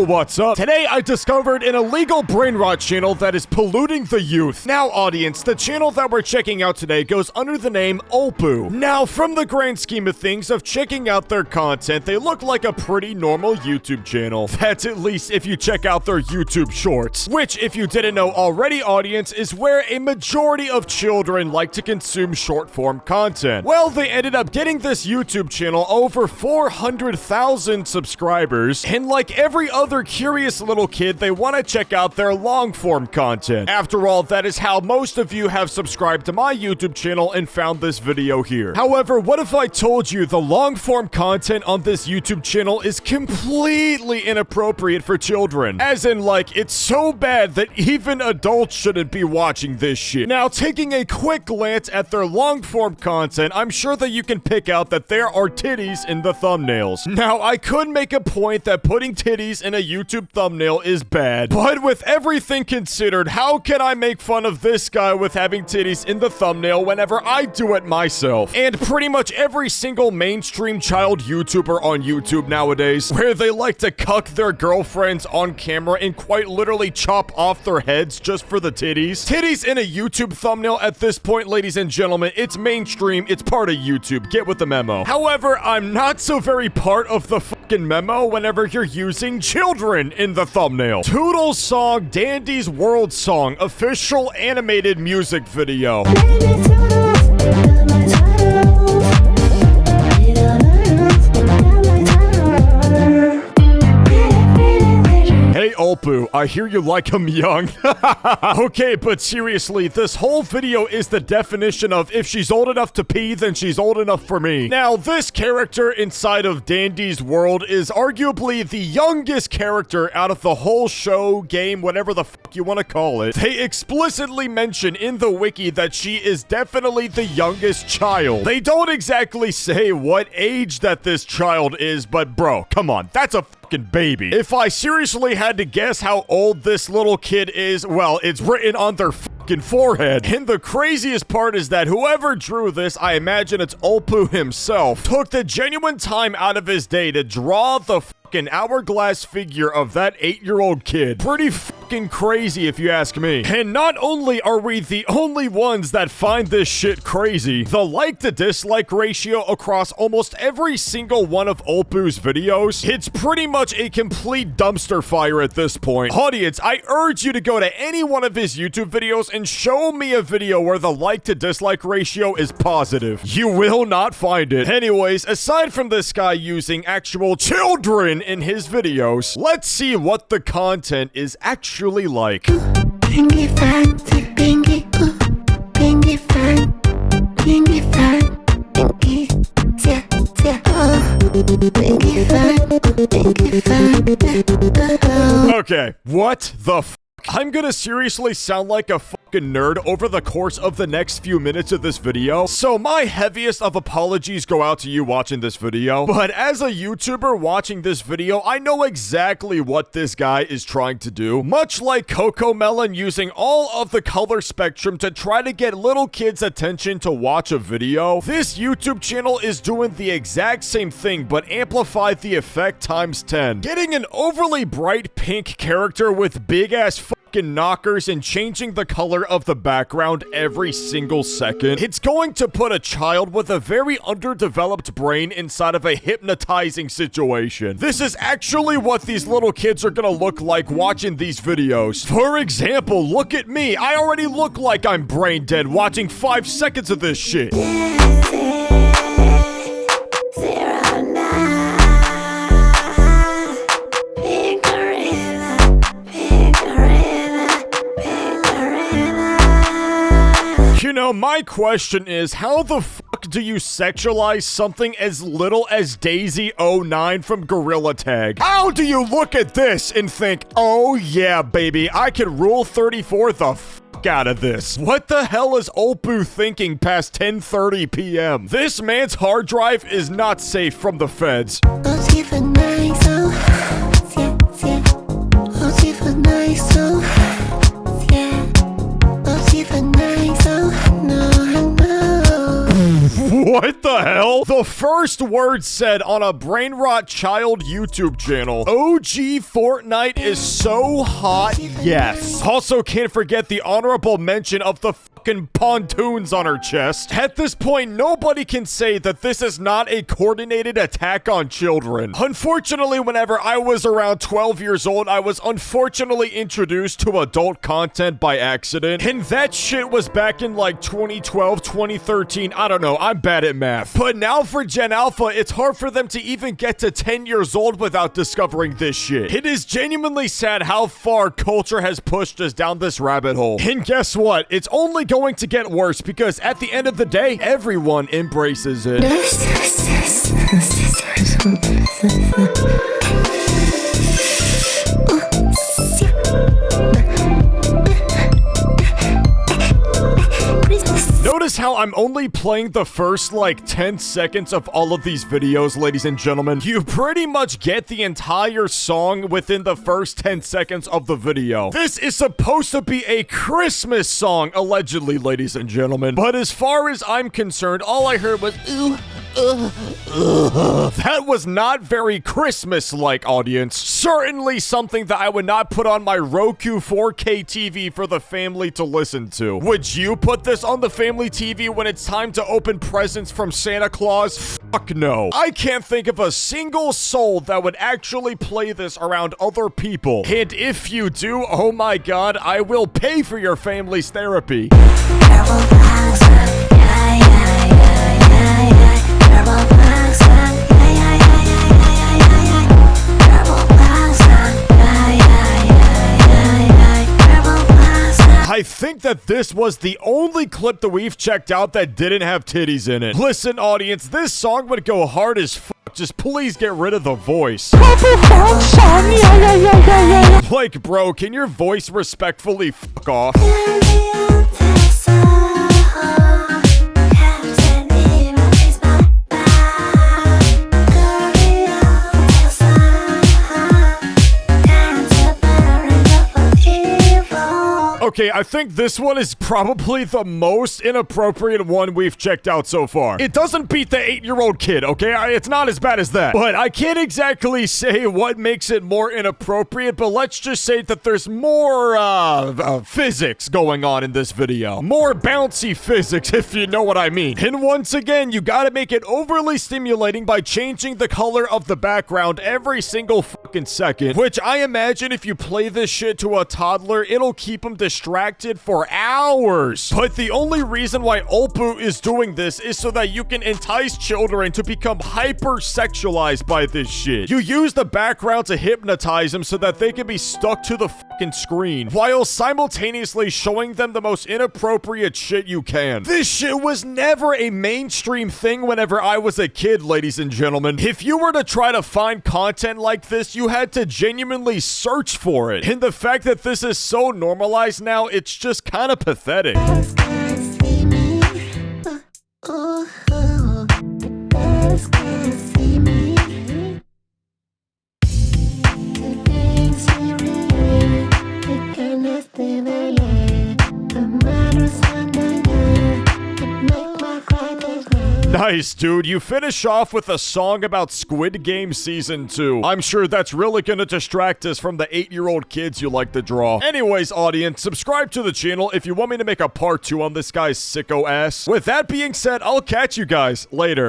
what's up? Today I discovered an illegal Brainrot channel that is polluting the youth. Now audience, the channel that we're checking out today goes under the name Olpu. Now from the grand scheme of things of checking out their content, they look like a pretty normal YouTube channel. That's at least if you check out their YouTube shorts. Which, if you didn't know already audience, is where a majority of children like to consume short form content. Well, they ended up getting this YouTube channel over 400,000 subscribers, and like every other curious little kid, they want to check out their long form content. After all, that is how most of you have subscribed to my YouTube channel and found this video here. However, what if I told you the long form content on this YouTube channel is completely inappropriate for children? As in, like, it's so bad that even adults shouldn't be watching this shit. Now, taking a quick glance at their long form content, I'm sure that you can pick out that there are titties in the thumbnails. Now, I could make a point that putting titties in a YouTube thumbnail is bad, but with everything considered, how can I make fun of this guy with having titties in the thumbnail whenever I do it myself? And pretty much every single mainstream child YouTuber on YouTube nowadays, where they like to cuck their girlfriends on camera and quite literally chop off their heads just for the titties. Titties in a YouTube thumbnail at this point, ladies and gentlemen, it's mainstream, it's part of YouTube, get with the memo. However, I'm not so very part of the fucking memo whenever you're using children in the thumbnail. Toodle's song, Dandy's World Song, official animated music video. Hey Olpu, I hear you like him young. Okay, but seriously, this whole video is the definition of if she's old enough to pee, then she's old enough for me. Now, this character inside of Dandy's world is arguably the youngest character out of the whole show, game, whatever the fuck you want to call it. They explicitly mention in the wiki that she is definitely the youngest child. They don't exactly say what age that this child is, but bro, come on, that's a fucking baby. If I seriously had to guess how old this little kid is, well, it's written on their fucking forehead. And the craziest part is that whoever drew this, I imagine it's Olpu himself, took the genuine time out of his day to draw the fucking hourglass figure of that 8-year-old kid. Pretty fucking crazy if you ask me. And not only are we the only ones that find this shit crazy, the like to dislike ratio across almost every single one of Olpu's videos, it's pretty much a complete dumpster fire at this point. Audience, I urge you to go to any one of his YouTube videos and show me a video where the like to dislike ratio is positive. You will not find it. Anyways, aside from this guy using actual children in his videos, let's see what the content is actually like. Okay, what the f? I'm gonna seriously sound like a fucking nerd over the course of the next few minutes of this video, so my heaviest of apologies go out to you watching this video. But as a YouTuber watching this video, I know exactly what this guy is trying to do. Much like CoComelon using all of the color spectrum to try to get little kids' attention to watch a video, this YouTube channel is doing the exact same thing, but amplified the effect times 10. Getting an overly bright pink character with big-ass fucking knockers and changing the color of the background every single second. It's going to put a child with a very underdeveloped brain inside of a hypnotizing situation. This is actually what these little kids are gonna look like watching these videos. For example, look at me. I already look like I'm brain dead watching 5 seconds of this shit. You know, my question is, how the fuck do you sexualize something as little as Daisy09 from Gorilla Tag? How do you look at this and think, oh yeah, baby, I can rule 34 the fuck out of this? What the hell is Olpu thinking past 10:30 p.m.? This man's hard drive is not safe from the feds. What the hell? hell? The first word said on a Brainrot child YouTube channel. OG Fortnite is so hot, yes. Also, can't forget the honorable mention of the fucking pontoons on her chest. At this point, nobody can say that this is not a coordinated attack on children. Unfortunately, whenever I was around 12 years old, I was unfortunately introduced to adult content by accident. And that shit was back in like 2012, 2013. I don't know, I'm bad at math. But now for Gen Alpha, it's hard for them to even get to 10 years old without discovering this shit. It is genuinely sad how far culture has pushed us down this rabbit hole. And guess what? It's only going to get worse because at the end of the day, everyone embraces it. Notice how I'm only playing the first, like, 10 seconds of all of these videos, ladies and gentlemen. You pretty much get the entire song within the first 10 seconds of the video. This is supposed to be a Christmas song, allegedly, ladies and gentlemen. But as far as I'm concerned, all I heard was, ooh. That was not very Christmas-like, audience. Certainly something that I would not put on my Roku 4K TV for the family to listen to. Would you put this on the family TV when it's time to open presents from Santa Claus? Fuck no. I can't think of a single soul that would actually play this around other people. And if you do, oh my god, I will pay for your family's therapy. I think that this was the only clip that we've checked out that didn't have titties in it. Listen, audience, this song would go hard as fuck. Just please get rid of the voice. Like, bro, can your voice respectfully fuck off? Okay, I think this one is probably the most inappropriate one we've checked out so far. It doesn't beat the 8-year-old kid, okay? It's not as bad as that. But I can't exactly say what makes it more inappropriate, but let's just say that there's more, physics going on in this video. More bouncy physics, if you know what I mean. And once again, you gotta make it overly stimulating by changing the color of the background every single fucking second, which I imagine if you play this shit to a toddler, it'll keep them distracted for hours. But the only reason why Olpu is doing this is so that you can entice children to become hyper-sexualized by this shit. You use the background to hypnotize them so that they can be stuck to the fucking screen, while simultaneously showing them the most inappropriate shit you can. This shit was never a mainstream thing whenever I was a kid, ladies and gentlemen. If you were to try to find content like this, you had to genuinely search for it. And the fact that this is so normalized now, it's just kind of pathetic. Nice, dude. You finish off with a song about Squid Game Season 2. I'm sure that's really gonna distract us from the 8-year-old kids you like to draw. Anyways, audience, subscribe to the channel if you want me to make a part 2 on this guy's sicko ass. With that being said, I'll catch you guys later.